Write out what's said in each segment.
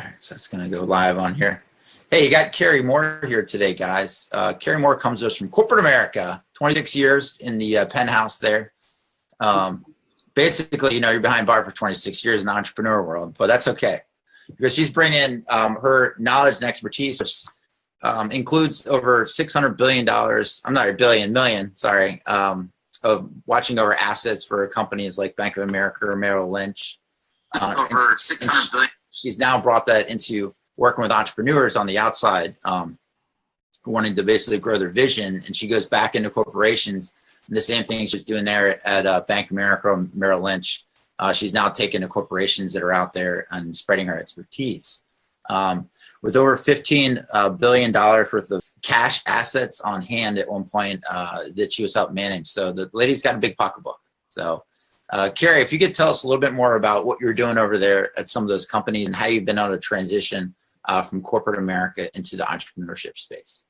All right, so it's going to go live on here. Hey, you got Carrie Moore here today, guys. Carrie Moore comes to us from corporate America, 26 years in the penthouse there. Basically, you're behind bar for 26 years in the entrepreneur world, but that's okay because she's bringing her knowledge and expertise, which includes over $600 billion. I'm not a billion, million, sorry, of watching over assets for companies like Bank of America or Merrill Lynch. Over 600 billion. She's now brought that into working with entrepreneurs on the outside who wanting to basically grow their vision. And she goes back into corporations. And the same thing she's doing there at Bank of America or Merrill Lynch. She's now taking the corporations that are out there and spreading her expertise. With over $15 billion worth of cash assets on hand at one point that she was helping manage. So the lady's got a big pocketbook. So Carrie, if you could tell us a little bit more about what you're doing over there at some of those companies and how you've been able to transition from corporate America into the entrepreneurship space.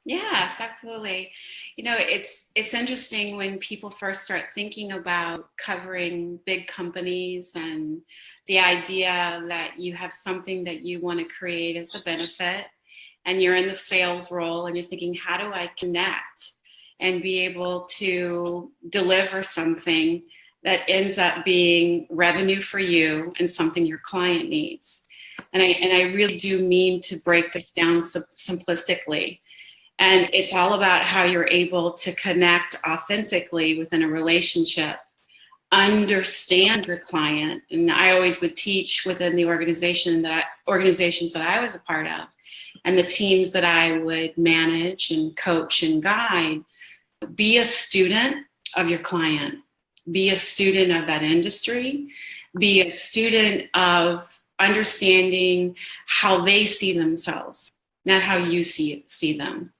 Yes, absolutely. It's interesting when people first start thinking about covering big companies and the idea that you have something that you want to create as a benefit and you're in the sales role and you're thinking, how do I connect and be able to deliver something that ends up being revenue for you and something your client needs. And I really do mean to break this down simplistically. And it's all about how you're able to connect authentically within a relationship, understand the client. And I always would teach within the organizations that I was a part of and the teams that I would manage and coach and guide. Be a student of your client. Be a student of that industry, be a student of understanding how they see themselves, not how you see them.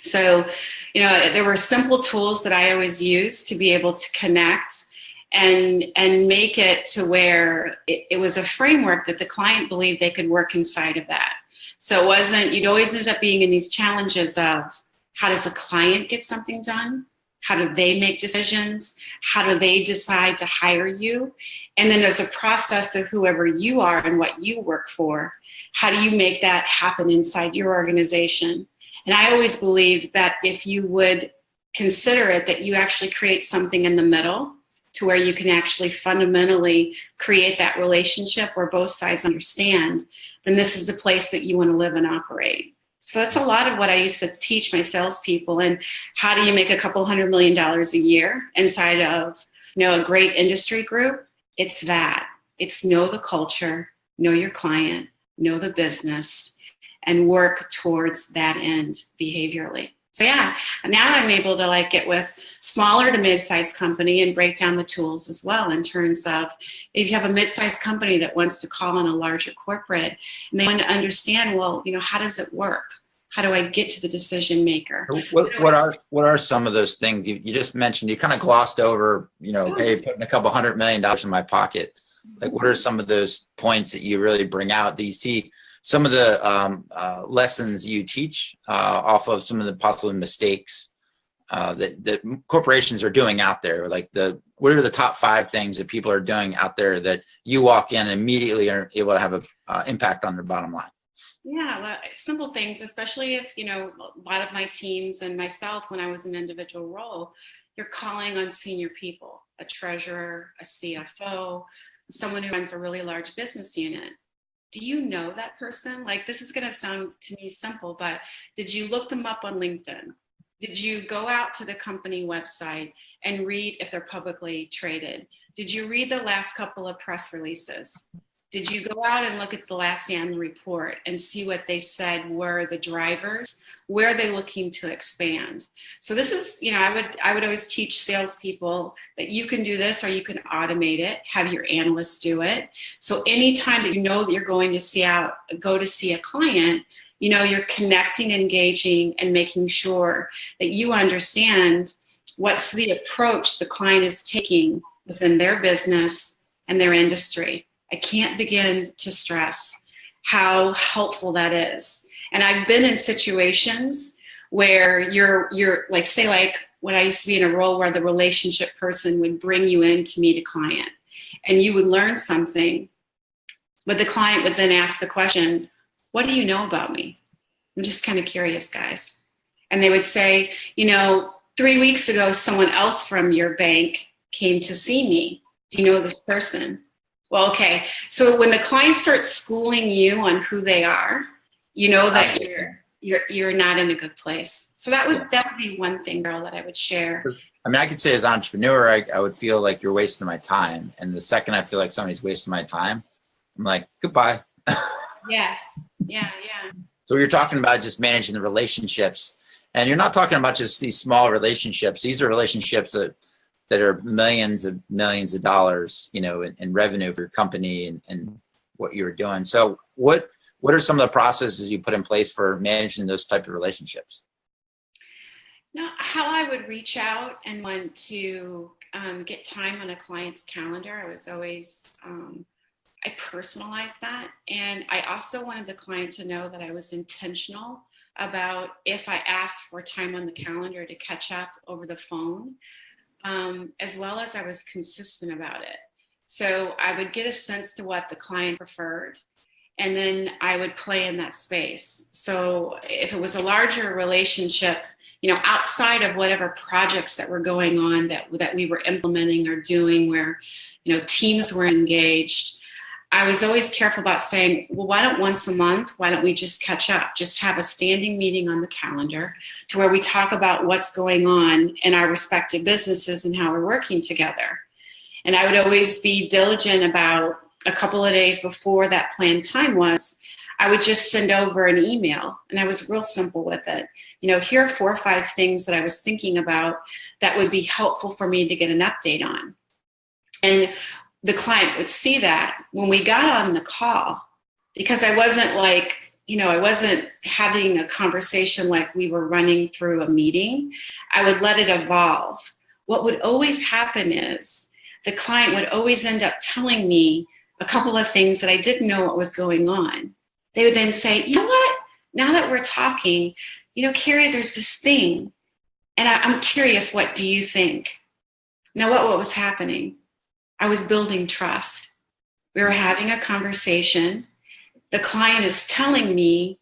So, there were simple tools that I always used to be able to connect and make it to where it was a framework that the client believed they could work inside of that. So it wasn't, you'd always end up being in these challenges of how does a client get something done? How do they make decisions? How do they decide to hire you? And then there's a process of whoever you are and what you work for. How do you make that happen inside your organization? And I always believed that if you would consider it, that you actually create something in the middle to where you can actually fundamentally create that relationship where both sides understand, then this is the place that you want to live and operate. So that's a lot of what I used to teach my salespeople. And how do you make a couple $100 million a year inside of, a great industry group? It's that. It's know the culture, know your client, know the business, and work towards that end behaviorally. So yeah, now I'm able to get with smaller to mid-sized company and break down the tools as well in terms of if you have a mid-sized company that wants to call on a larger corporate and they want to understand, how does it work? How do I get to the decision maker? What are some of those things you just mentioned? You kind of glossed over, hey, putting a couple $100 million in my pocket. What are some of those points that you really bring out? Do you see some of the lessons you teach off of some of the possible mistakes that corporations are doing out there? What are the top 5 things that people are doing out there that you walk in and immediately are able to have an impact on their bottom line? Yeah, well, simple things, especially if, a lot of my teams and myself, when I was in an individual role, you're calling on senior people, a treasurer, a CFO, someone who runs a really large business unit. Do you know that person? This is going to sound to me simple, but did you look them up on LinkedIn? Did you go out to the company website and read if they're publicly traded? Did you read the last couple of press releases? Did you go out and look at the last annual report and see what they said were the drivers? Where are they looking to expand? So this is, I would always teach salespeople that you can do this or you can automate it, have your analysts do it. So anytime that that you're going to go to see a client, you're connecting, engaging, and making sure that you understand what's the approach the client is taking within their business and their industry. I can't begin to stress how helpful that is. And I've been in situations where you're say when I used to be in a role where the relationship person would bring you in to meet a client and you would learn something But the client would then ask the question, what do you know about me? I'm just kind of curious, guys. And they would say, 3 weeks ago, someone else from your bank came to see me. Do you know this person? Well, okay. So when the client starts schooling you on who they are, you know that you're not in a good place. So that would be one thing, Daryl, that I would share. I mean, I could say as an entrepreneur, I would feel like you're wasting my time. And the second I feel like somebody's wasting my time, I'm like, goodbye. Yes. Yeah. So you're talking about just managing the relationships, and you're not talking about just these small relationships. These are relationships that are millions of dollars, in revenue for your company and what you're doing. So what are some of the processes you put in place for managing those type of relationships? Now, how I would reach out and want to get time on a client's calendar, I was always, I personalized that. And I also wanted the client to know that I was intentional about if I asked for time on the calendar to catch up over the phone, as well as I was consistent about it. So I would get a sense to what the client preferred, and then I would play in that space. So if it was a larger relationship, outside of whatever projects that were going on that we were implementing or doing where, teams were engaged, I was always careful about saying, well, why don't we just catch up? Just have a standing meeting on the calendar to where we talk about what's going on in our respective businesses and how we're working together. And I would always be diligent about a couple of days before that planned time was, I would just send over an email, and I was real simple with it. Here are 4 or 5 things that I was thinking about that would be helpful for me to get an update on. And the client would see that when we got on the call, because I wasn't I wasn't having a conversation like we were running through a meeting. I would let it evolve. What would always happen is the client would always end up telling me a couple of things that I didn't know what was going on. They would then say, you know what? Now that we're talking, Carrie, there's this thing, and I'm curious, what do you think? Now, what was happening? I was building trust. We were having a conversation. The client is telling me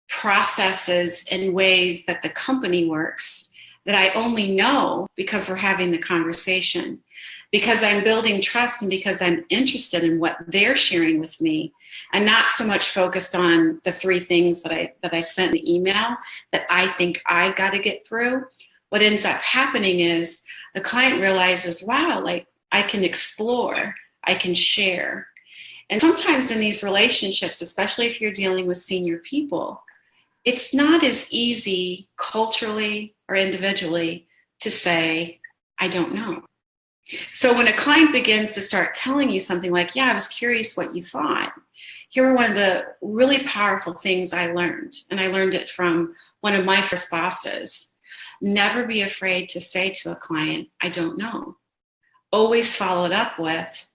processes and ways that the company works that I only know because we're having the conversation, because I'm building trust and because I'm interested in what they're sharing with me, and not so much focused on the 3 things that I sent in the email that I think I got to get through. What ends up happening is the client realizes, wow, I can explore, I can share. And sometimes in these relationships, especially if you're dealing with senior people, it's not as easy culturally or individually to say, I don't know. So when a client begins to start telling you something like, yeah, I was curious what you thought, here are one of the really powerful things I learned. And I learned it from one of my first bosses. Never be afraid to say to a client, I don't know. Always follow it up with,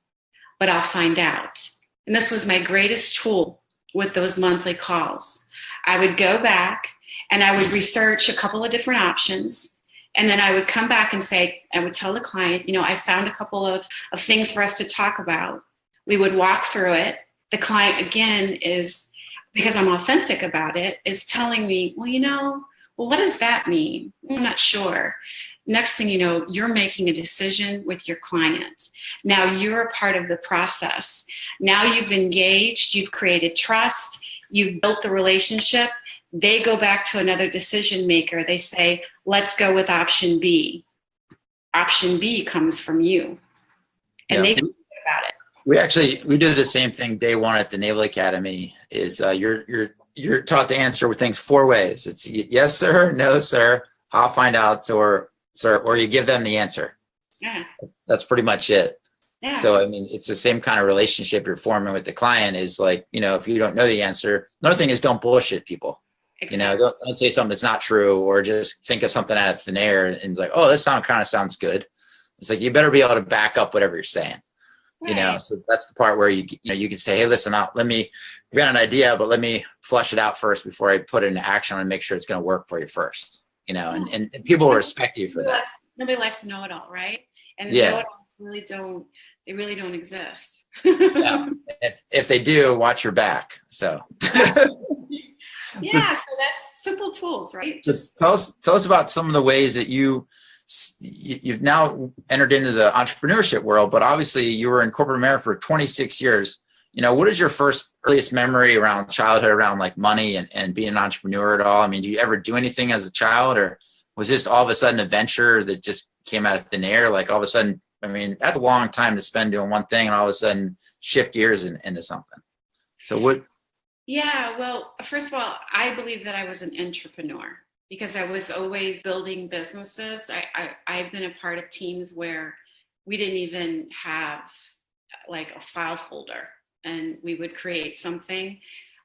but I'll find out. And this was my greatest tool with those monthly calls. I would go back and I would research a couple of different options. And then I would come back and say, I would tell the client, I found a couple of things for us to talk about. We would walk through it. The client, again, is, because I'm authentic about it, is telling me, well, what does that mean? I'm not sure. Next thing you know, you're making a decision with your client. Now you're a part of the process. Now you've engaged, you've created trust, you've built the relationship. They go back to another decision maker. They say, let's go with option B. Option B comes from you. And they think about it. We do the same thing day one at the Naval Academy. Is you're taught to answer things 4 ways. It's yes, sir, no, sir, I'll find out, or sir, or you give them the answer. Yeah. That's pretty much it. Yeah. So, I mean, it's the same kind of relationship you're forming with the client is like, if you don't know the answer, another thing is don't bullshit people. Exactly. Don't say something that's not true, or just think of something out of thin air and like, oh, this kind of sounds good. It's like, you better be able to back up whatever you're saying. Right. So that's the part where you can say, hey, listen, we got an idea, but let me flush it out first before I put it into action and make sure it's going to work for you first, and people will respect you for that. Nobody likes to know it all, right? And Yeah. know-it-alls really don't exist. Yeah. If they do, watch your back. So Yeah, so that's simple tools, right? just tell us about some of the ways that you've now entered into the entrepreneurship world, but obviously you were in corporate America for 26 years. What is your earliest memory around childhood, around like money and being an entrepreneur at all? I mean, do you ever do anything as a child, or was this all of a sudden a venture that just came out of thin air? Like all of a sudden, I mean, that's a long time to spend doing one thing and all of a sudden shift gears into something. So what? Yeah, well, first of all, I believe that I was an entrepreneur because I was always building businesses. I've been a part of teams where we didn't even have like a file folder, and we would create something.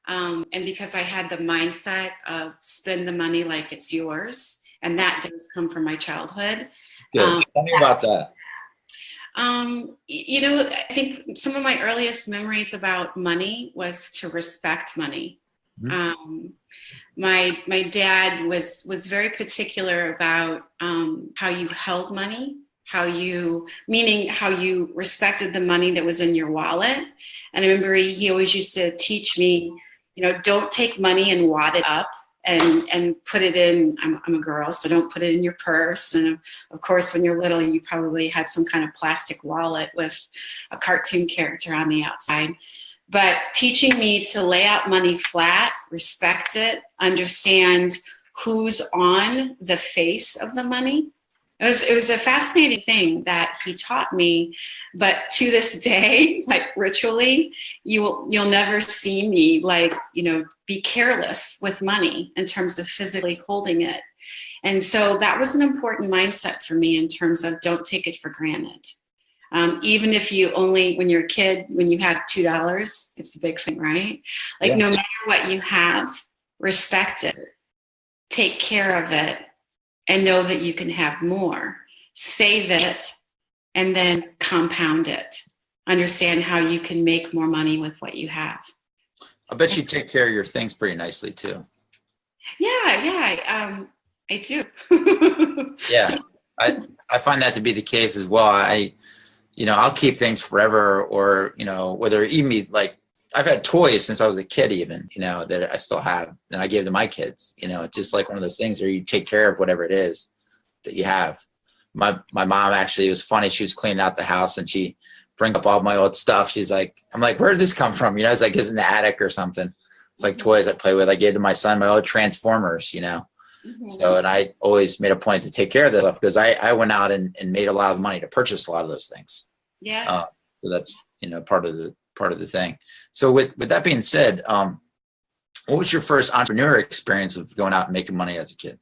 And because I had the mindset of spend the money like it's yours, and that does come from my childhood. Good. Tell me about that. I think some of my earliest memories about money was to respect money. Mm-hmm. My dad was very particular about how you held money, how you respected the money that was in your wallet. And I remember he always used to teach me, don't take money and wad it up and put it in, I'm a girl, so don't put it in your purse. And of course, when you're little, you probably had some kind of plastic wallet with a cartoon character on the outside. But teaching me to lay out money flat, respect it, understand who's on the face of the money. It was a fascinating thing that he taught me, but to this day, like ritually, you'll never see me be careless with money in terms of physically holding it. And so that was an important mindset for me in terms of don't take it for granted. Even if when you're a kid, when you have $2, it's a big thing, right? Like no matter what you have, respect it, take care of it, and know that you can have more. Save it, and then compound it. Understand how you can make more money with what you have. I bet you take care of your things pretty nicely too. Yeah, I do. Yeah, I find that to be the case as well. I'll keep things forever, or whether even like I've had toys since I was a kid, even, that I still have, and I gave to my kids. It's just like one of those things where you take care of whatever it is that you have. My mom, actually, it was funny. She was cleaning out the house and she bring up all my old stuff. She's like, I'm like, where did this come from? It's like, it's in the attic or something. It's like toys I play with. I gave to my son my old Transformers, Mm-hmm. So, and I always made a point to take care of that stuff because I went out and made a lot of money to purchase a lot of those things. Yeah. So that's, part of the thing. So with that being said, what was your first entrepreneur experience of going out and making money as a kid?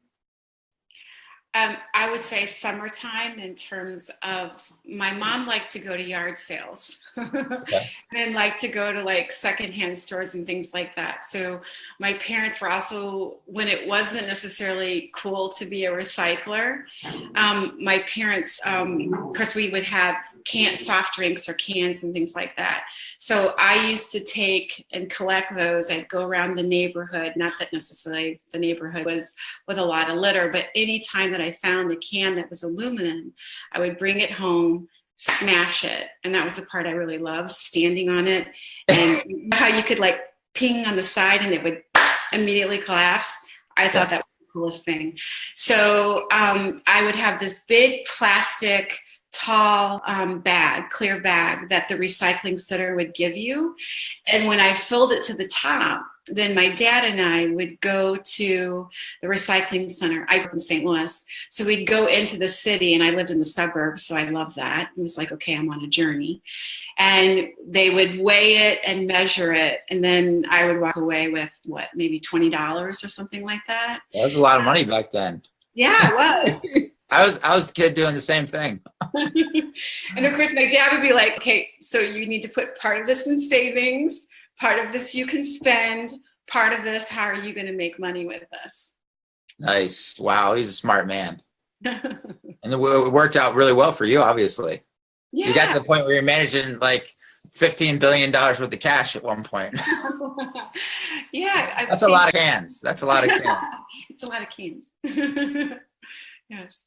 I would say summertime, in terms of my mom liked to go to yard sales okay. and liked to go to like secondhand stores and things like that. So my parents were also, when it wasn't necessarily cool to be a recycler, my parents, of course, we would have soft drinks or cans and things like that. So I used to take and collect those. I'd go around the neighborhood, not that necessarily the neighborhood was with a lot of litter, but anytime that I found a can that was aluminum, I would bring it home, smash it. And that was the part I really loved, standing on it. And how you could like ping on the side and it would immediately collapse. I thought that was the coolest thing. So I would have this big plastic tall clear bag that the recycling center would give you. And when I filled it to the top, then my dad and I would go to the recycling center. I grew up in St. Louis. So we'd go into the city, and I lived in the suburbs. So I loved that. It was like, okay, I'm on a journey. And they would weigh it and measure it. And then I would walk away with maybe $20 or something like that. Well, that was a lot of money back then. Yeah, it was. I was a kid doing the same thing. And of course, my dad would be like, okay, so you need to put part of this in savings, part of this you can spend, part of this, how are you going to make money with this? Nice. Wow, he's a smart man. And it worked out really well for you, obviously. Yeah. You got to the point where you're managing like $15 billion worth of cash at one point. Yeah. That's a lot of cans. That's a lot of cans. It's a lot of cans. Yes.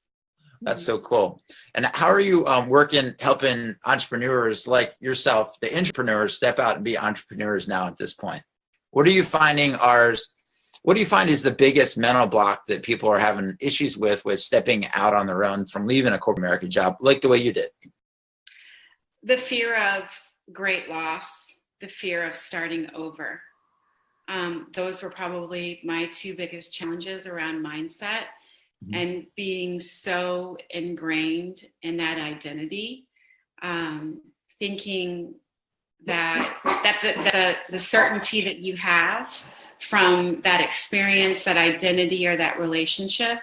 That's so cool. And how are you working, helping entrepreneurs like yourself, the entrepreneurs, step out and be entrepreneurs now at this point? What are you finding what do you find is the biggest mental block that people are having issues with stepping out on their own from leaving a corporate American job like the way you did? The fear of great loss, the fear of starting over. Those were probably my two biggest challenges around mindset. Mm-hmm. And being so ingrained in that identity, thinking that the certainty that you have from that experience, that identity, or that relationship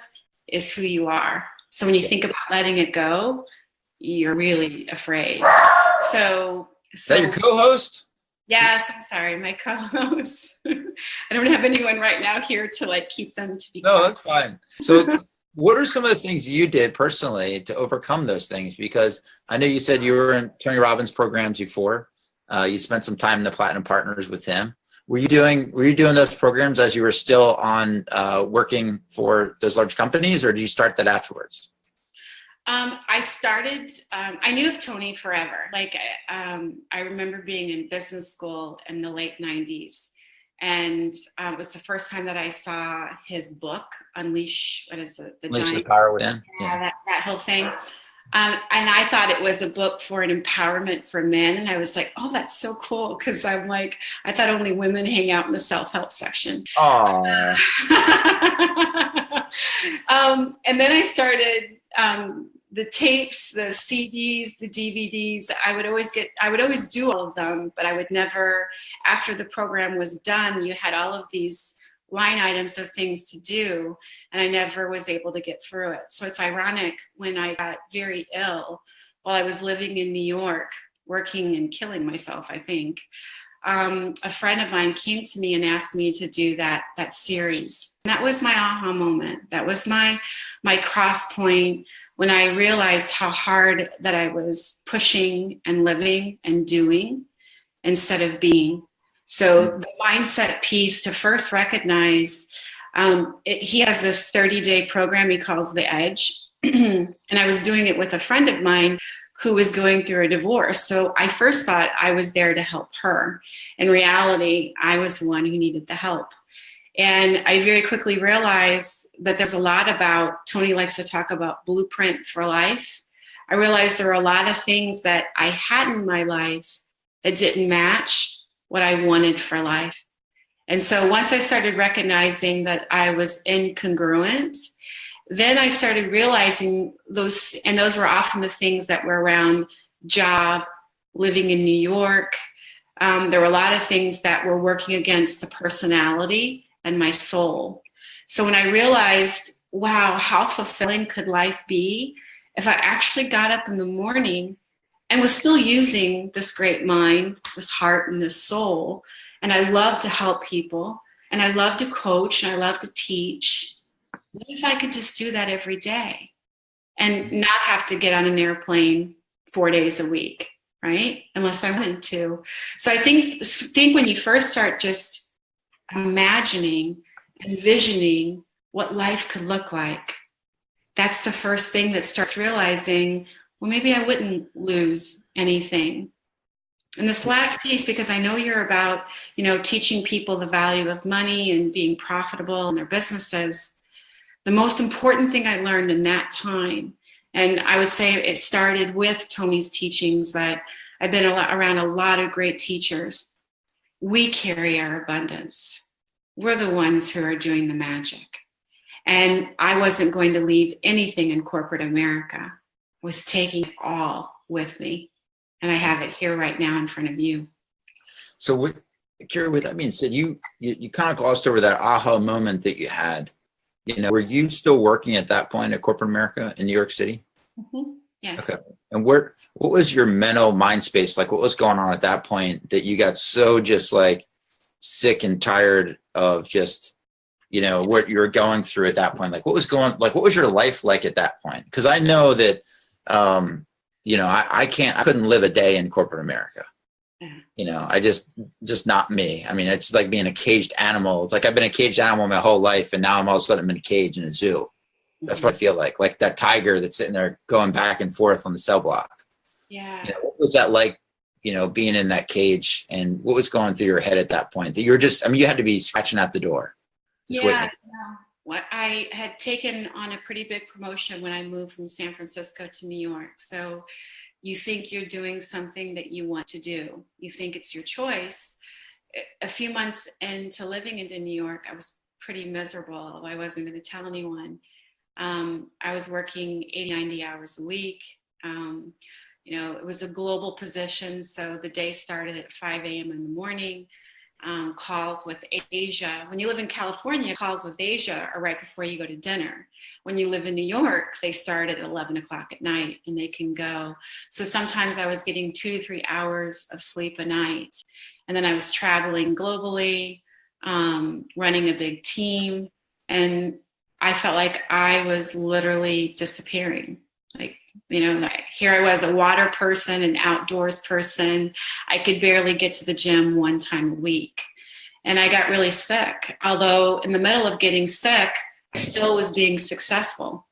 is who you are. So when you think about letting it go, you're really afraid. So is that your co-host? Yes, I'm sorry, my co-host. I don't have anyone right now here to like keep them to be. No, that's fine. So what are some of the things you did personally to overcome those things? Because I know you said you were in Tony Robbins programs before. You spent some time in the Platinum Partners with him. Were you doing those programs as you were still on working for those large companies, or did you start that afterwards? I started, I knew of Tony forever. Like, I remember being in business school in the late 90s. And it was the first time that I saw his book, Unleash, what is it? Unleash the Power Within. Yeah, that whole thing. And I thought it was a book for an empowerment for men. And I was like, oh, that's so cool. Because I'm like, I thought only women hang out in the self-help section. Aww. And then I started the tapes, the CDs, the DVDs. I would always do all of them, but I would never, after the program was done, you had all of these line items of things to do, and I never was able to get through it. So it's ironic, when I got very ill while I was living in New York, working and killing myself, I think, a friend of mine came to me and asked me to do that series. And that was my aha moment. That was my cross point, when I realized how hard that I was pushing and living and doing instead of being. So the mindset piece, to first recognize, he has this 30-day program he calls The Edge. And I was doing it with a friend of mine who was going through a divorce. So I first thought I was there to help her. In reality, I was the one who needed the help. And I very quickly realized that there's a lot about, Tony likes to talk about blueprint for life. I realized there were a lot of things that I had in my life that didn't match what I wanted for life. And so once I started recognizing that I was incongruent, then I started realizing those were often the things that were around job, living in New York. There were a lot of things that were working against the personality and my soul. So when I realized, wow, how fulfilling could life be if I actually got up in the morning and was still using this great mind, this heart, and this soul. And I love to help people, and I love to coach, and I love to teach. What if I could just do that every day and not have to get on an airplane 4 days a week, right? Unless I wanted to. So I think when you first start just imagining, envisioning what life could look like, that's the first thing that starts realizing, well, maybe I wouldn't lose anything. And this last piece, because I know you're about, teaching people the value of money and being profitable in their businesses, the most important thing I learned in that time, and I would say it started with Tony's teachings, but I've been around a lot of great teachers. We carry our abundance. We're the ones who are doing the magic. And I wasn't going to leave anything in corporate America. I was taking it all with me. And I have it here right now in front of you. So, Carrie, with that being said, you kind of glossed over that aha moment that you had. Were you still working at that point at corporate America in New York City? Mm-hmm. Yes. Okay. And what was your mental mind space like? What was going on at that point that you got so just like sick and tired of just, what you were going through at that point? Like what was your life like at that point? Because I know that, I couldn't live a day in corporate America. I just not me. I mean, it's like being a caged animal. It's like I've been a caged animal my whole life, and now I'm all of a sudden in a cage in a zoo. That's what I feel like that tiger that's sitting there going back and forth on the cell block. Yeah. What was that like, being in that cage, and what was going through your head at that point that you were just, you had to be scratching at the door. Yeah. What I had taken on a pretty big promotion when I moved from San Francisco to New York. So you think you're doing something that you want to do. You think it's your choice. A few months into living into New York, I was pretty miserable. I wasn't going to tell anyone. I was working 80, 90 hours a week. It was a global position. So the day started at 5 a.m. in the morning. Calls with Asia. When you live in California, calls with Asia are right before you go to dinner. When you live in New York, they start at 11 o'clock at night and they can go. So sometimes I was getting 2 to 3 hours of sleep a night. And then I was traveling globally, running a big team. And I felt like I was literally disappearing. Here I was, a water person, an outdoors person. I could barely get to the gym 1 time a week. And I got really sick. Although in the middle of getting sick, I still was being successful.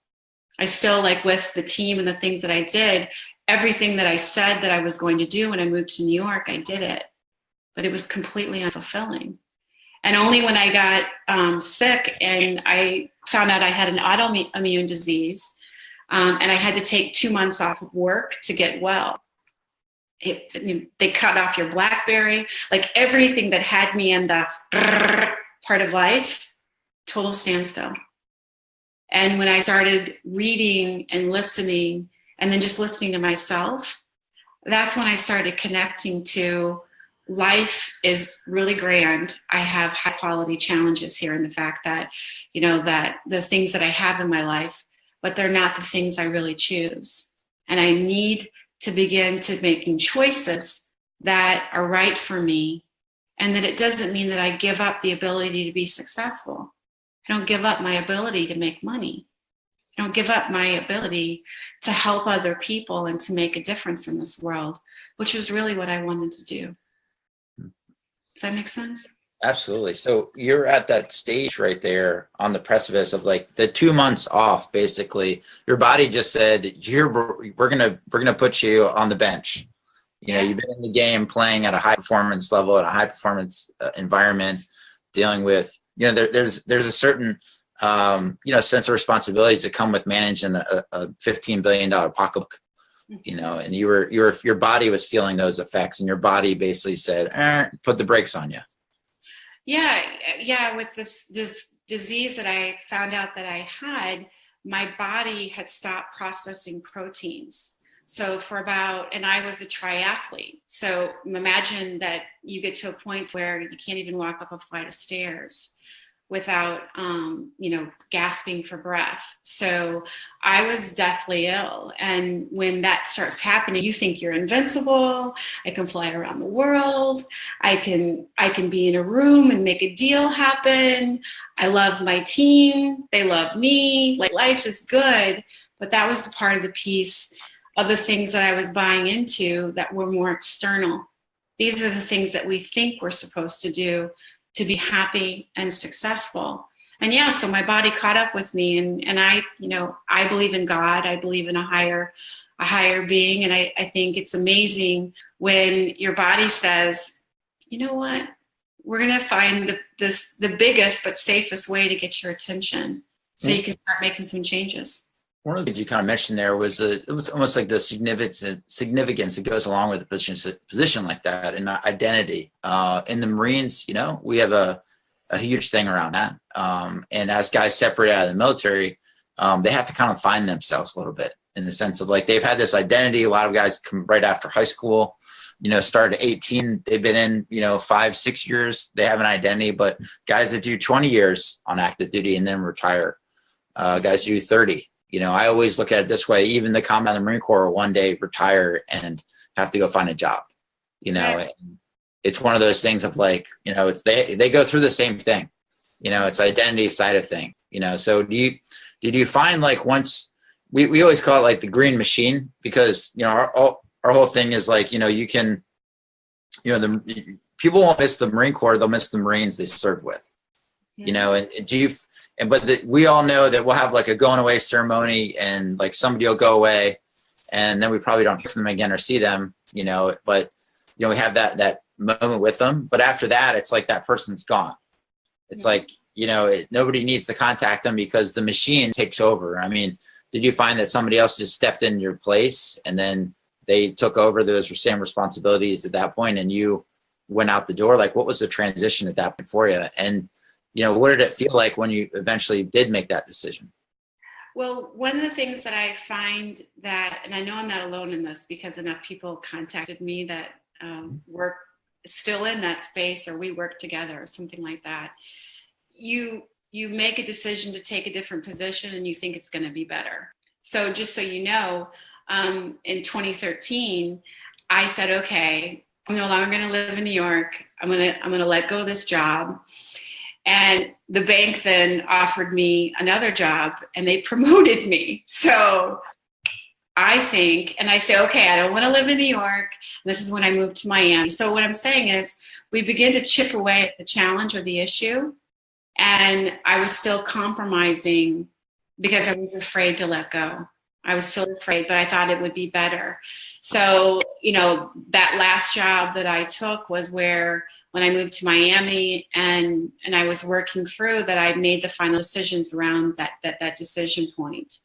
I still, with the team and the things that I did, everything that I said that I was going to do when I moved to New York, I did it. But it was completely unfulfilling. And only when I got sick and I found out I had an autoimmune disease, and I had to take 2 months off of work to get well. They cut off your BlackBerry, everything that had me in the part of life, total standstill. And when I started reading and listening, and then just listening to myself, that's when I started connecting to life is really grand. I have high quality challenges here in the fact that, that the things that I have in my life, but they're not the things I really choose. And I need to begin to making choices that are right for me. And that it doesn't mean that I give up the ability to be successful. I don't give up my ability to make money. I don't give up my ability to help other people and to make a difference in this world, which was really what I wanted to do. Does that make sense? Absolutely. So you're at that stage right there on the precipice of the 2 months off. Basically, your body just said, we're gonna put you on the bench. You've been in the game playing at a high performance level, at a high performance environment, dealing with there's a certain sense of responsibilities that come with managing a $15 billion pocketbook. And your body was feeling those effects, and your body basically said, put the brakes on you. Yeah. With this disease that I found out that I had, my body had stopped processing proteins. So and I was a triathlete. So imagine that you get to a point where you can't even walk up a flight of stairs without, gasping for breath. So I was deathly ill. And when that starts happening, you think you're invincible. I can fly around the world. I can be in a room and make a deal happen. I love my team. They love me. Life is good. But that was part of the piece of the things that I was buying into that were more external. These are the things that we think we're supposed to do to be happy and successful. And so my body caught up with me, and I believe in God. I believe in a higher being. And I think it's amazing when your body says, you know what, we're going to find the biggest but safest way to get your attention so you can start making some changes. One of the things you kind of mentioned there was it was almost like the significance that goes along with a position like that, and identity. In the Marines, we have a huge thing around that. And as guys separate out of the military, they have to kind of find themselves a little bit, in the sense of they've had this identity. A lot of guys come right after high school, start at 18. They've been in, 5-6 years. They have an identity. But guys that do 20 years on active duty and then retire, guys do 30. I always look at it this way. Even the combat in the Marine Corps will one day retire and have to go find a job. Right. It's one of those things of it's they go through the same thing. It's identity side of thing. So did you find once we always call it the green machine, because our whole thing is you can the people won't miss the Marine Corps, they'll miss the Marines they served with. you know, and do you, and, but we all know that we'll have like a going away ceremony and like somebody will go away and then we probably don't hear from them again or see them, you know, but, you know, we have that moment with them. But after that, it's like that person's gone. It's like, you know, nobody needs to contact them because the machine takes over. I mean, did you find that somebody else just stepped in your place and then they took over those same responsibilities at that point and you went out the door? Like, what was the transition at that point for you? And, you know, what did it feel like when you eventually did make that decision? Well, one of the things that I find that, and I know I'm not alone in this because enough people contacted me that work still in that space or we work together or something like that. You make a decision to take a different position and you think it's going to be better. So just so you know, in 2013, I said, okay, I'm no longer going to live in New York. I'm going to let go of this job. And the bank then offered me another job and they promoted me. So I think, and I say, okay, I don't want to live in New York. This is when I moved to Miami. So what I'm saying is we begin to chip away at the challenge or the issue. And I was still compromising because I was afraid to let go. I was still afraid, but I thought it would be better. So, you know, that last job that I took was where when I moved to Miami and I was working through that, I made the final decisions around that decision point.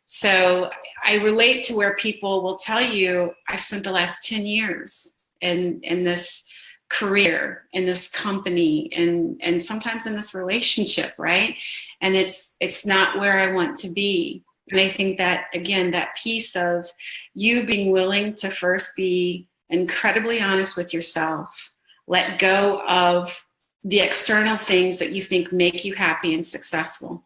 So I relate to where people will tell you, I've spent the last 10 years in this career, in this company, and sometimes in this relationship, right? And it's not where I want to be. And I think that, again, that piece of you being willing to first be incredibly honest with yourself, let go of the external things that you think make you happy and successful.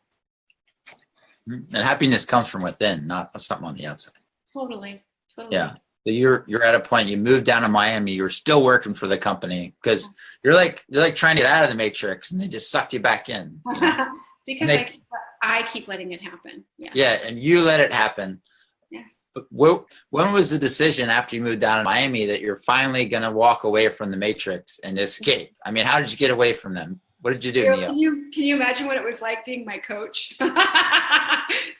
And happiness comes from within, not something on the outside. Totally. Yeah. So you're at a point, you moved down to Miami, you're still working for the company because you're like trying to get out of the matrix and they just sucked you back in. You know? Because I keep letting it happen. Yeah, and you let it happen. Yes. But when was the decision after you moved down to Miami that you're finally going to walk away from the matrix and escape? I mean, how did you get away from them? What did you do, Neil? Can you imagine what it was like being my coach?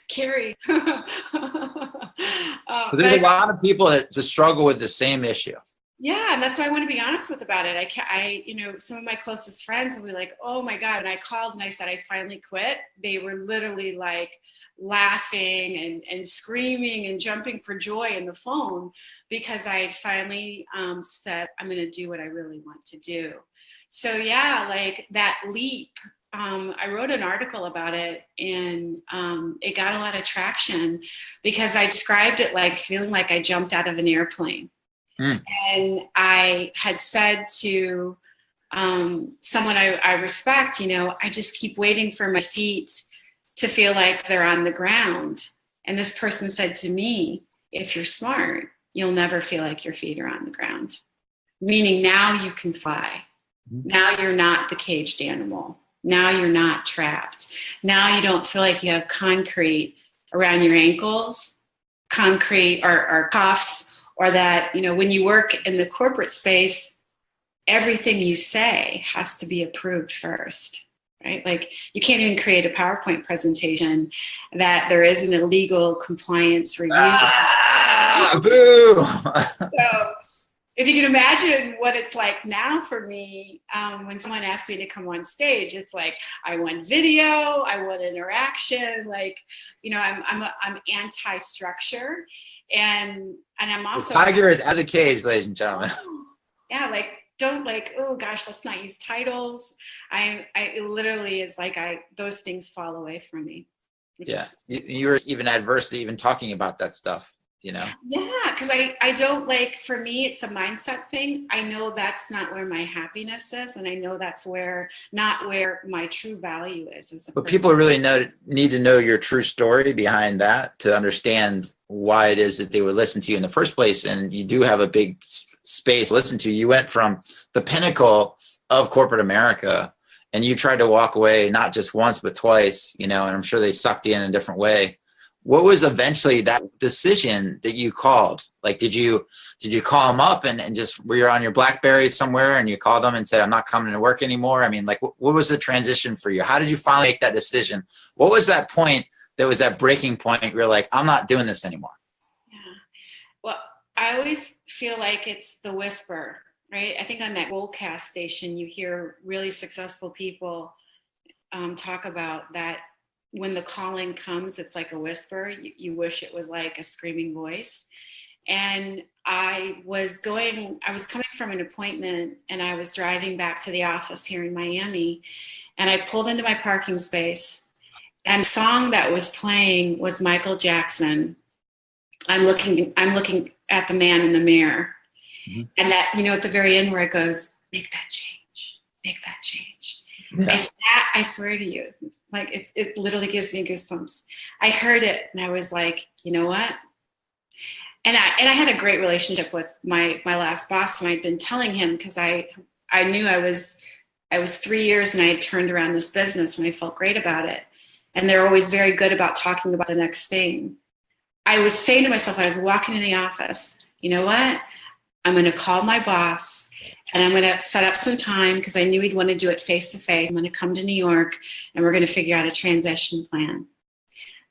Carrie. There's a lot of people that just struggle with the same issue. Yeah, and that's why I want to be honest about it. I, you know, some of my closest friends will be like, "Oh my God!" And I called and I said I finally quit. They were literally like laughing and screaming and jumping for joy in the phone because I finally said I'm going to do what I really want to do. So yeah, like that leap. I wrote an article about it and it got a lot of traction because I described it like feeling like I jumped out of an airplane. And I had said to someone I respect, you know, I just keep waiting for my feet to feel like they're on the ground. And this person said to me, if you're smart, you'll never feel like your feet are on the ground. Meaning now you can fly. Now you're not the caged animal. Now you're not trapped. Now you don't feel like you have concrete around your ankles, concrete or cuffs, or that, you know, when you work in the corporate space, everything you say has to be approved first, right? Like you can't even create a PowerPoint presentation that there isn't a legal compliance review. Boo! So if you can imagine what it's like now for me, when someone asks me to come on stage, it's like, I want video, I want interaction. Like, you know, I'm anti-structure. And I'm also— The tiger is out of the cage, ladies and gentlemen. Yeah, like don't like, oh gosh, let's not use titles. It literally is like those things fall away from me. Yeah, you were even adverse to even talking about that stuff, you know? Yeah, because I don't like, for me, it's a mindset thing. I know that's not where my happiness is, and I know that's not where my true value is. But people really need to know your true story behind that to understand why it is that they would listen to you in the first place. And you do have a big space to listen to. You went from the pinnacle of corporate America and you tried to walk away, not just once, but twice, you know, and I'm sure they sucked you in a different way. what was eventually that decision that you called? Like, did you call them up and just, were you on your BlackBerry somewhere and you called them and said, I'm not coming to work anymore? I mean, like, what was the transition for you? How did you finally make that decision? What was that point that was that breaking point? You're like, I'm not doing this anymore. Yeah. Well, I always feel like it's the whisper, right? I think on that Goldcast station, you hear really successful people talk about that. When the calling comes, it's like a whisper. You wish it was like a screaming voice. And I was coming from an appointment and I was driving back to the office here in Miami, and I pulled into my parking space, and the song that was playing was Michael Jackson. I'm looking at the man in the mirror. Mm-hmm. And that, at the very end where it goes, make that change. Yeah. I swear to you, like it literally gives me goosebumps. I heard it and I was like, you know what? And I had a great relationship with my last boss, and I'd been telling him, because I knew I was 3 years and I had turned around this business and I felt great about it. And they're always very good about talking about the next thing. I was saying to myself, I was walking in the office, you know what? I'm going to call my boss. And I'm going to set up some time, because I knew he'd want to do it face to face. I'm going to come to New York and we're going to figure out a transition plan.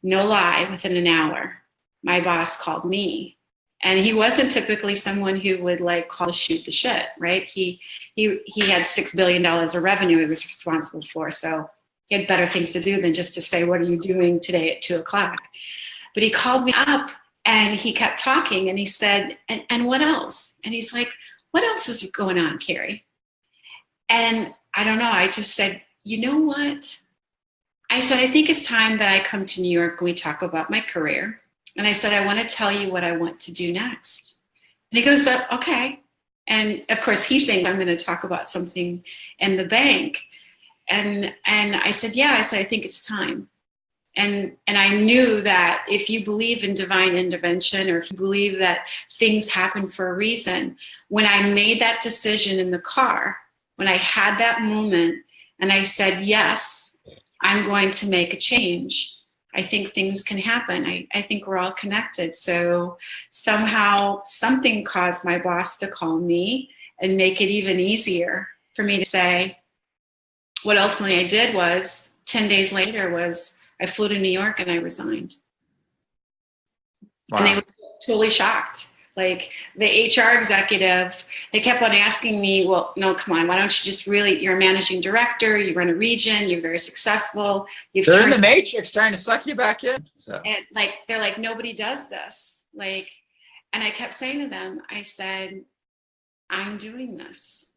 No lie, within an hour, my boss called me. And he wasn't typically someone who would like call to shoot the shit, right? He had $6 billion of revenue he was responsible for. So he had better things to do than just to say, what are you doing today at 2:00? But he called me up and he kept talking and he said, and what else? And he's like, what else is going on, Carrie? And I don't know. I just said, you know what? I said, I think it's time that I come to New York and we talk about my career. And I said, I want to tell you what I want to do next. And he goes, okay. And of course, he thinks I'm going to talk about something in the bank. And I said, yeah. I think it's time. And I knew that if you believe in divine intervention, or if you believe that things happen for a reason, when I made that decision in the car, when I had that moment and I said, yes, I'm going to make a change, I think things can happen. I think we're all connected. So somehow something caused my boss to call me and make it even easier for me to say. What ultimately I did was 10 days later was I flew to New York and I resigned. Wow. And they were totally shocked. Like the HR executive, they kept on asking me, well, no, come on, why don't you just you're a managing director, you run a region, you're very successful. They're in the matrix trying to suck you back in. So. And they're like, nobody does this. And I kept saying to them, I said, I'm doing this.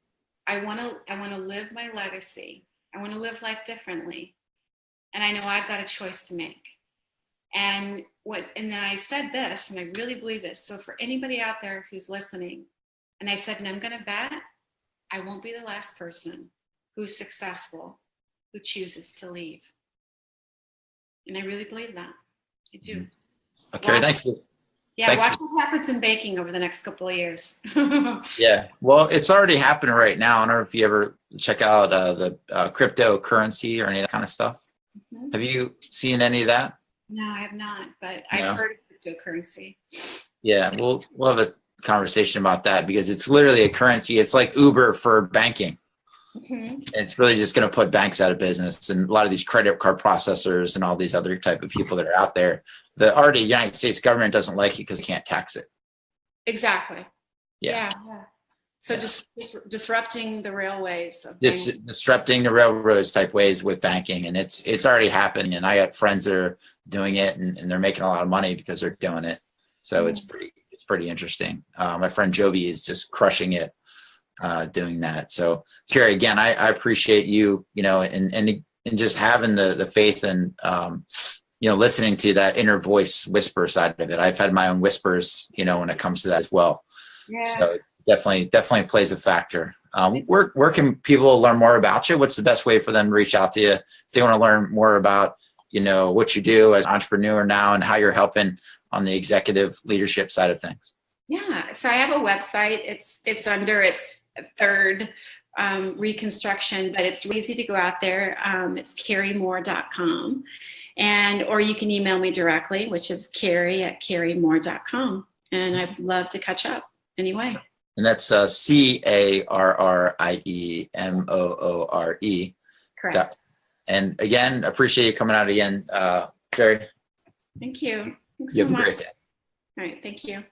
I want to live my legacy. I want to live life differently. And I know I've got a choice to make. And then I said this, and I really believe this. So for anybody out there who's listening, and I said, and I'm going to bet I won't be the last person who's successful who chooses to leave. And I really believe that. I do. Okay, thanks. Yeah, watch what happens in banking over the next couple of years. Yeah, well, it's already happening right now. I don't know if you ever check out the cryptocurrency or any of that kind of stuff. Mm-hmm. Have you seen any of that? No, I have not, but I've heard of cryptocurrency. Yeah, we'll have a conversation about that, because it's literally a currency. It's like Uber for banking. Mm-hmm. It's really just going to put banks out of business, and a lot of these credit card processors and all these other type of people that are out there. The United States government doesn't like it because they can't tax it. Exactly. Yeah. So just disrupting the railways. Disrupting the railroads type ways with banking. And it's already happening. And I got friends that are doing it, and they're making a lot of money because they're doing it. So it's pretty interesting. My friend Joby is just crushing it, doing that. So Carrie, again, I appreciate you, and just having the faith and, listening to that inner voice whisper side of it. I've had my own whispers, when it comes to that as well. Yeah. So definitely plays a factor. Where can people learn more about you? What's the best way for them to reach out to you if they want to learn more about, what you do as an entrepreneur now and how you're helping on the executive leadership side of things? Yeah. So I have a website. It's under its third reconstruction, but it's easy to go out there. It's carriemore.com. or you can email me directly, which is Carrie@carriemore.com. And I'd love to catch up anyway. And that's CARRIEMOORE. Correct. And again, appreciate you coming out again, Carrie. Thank you. Thanks You so have a much. great day. All right. Thank you.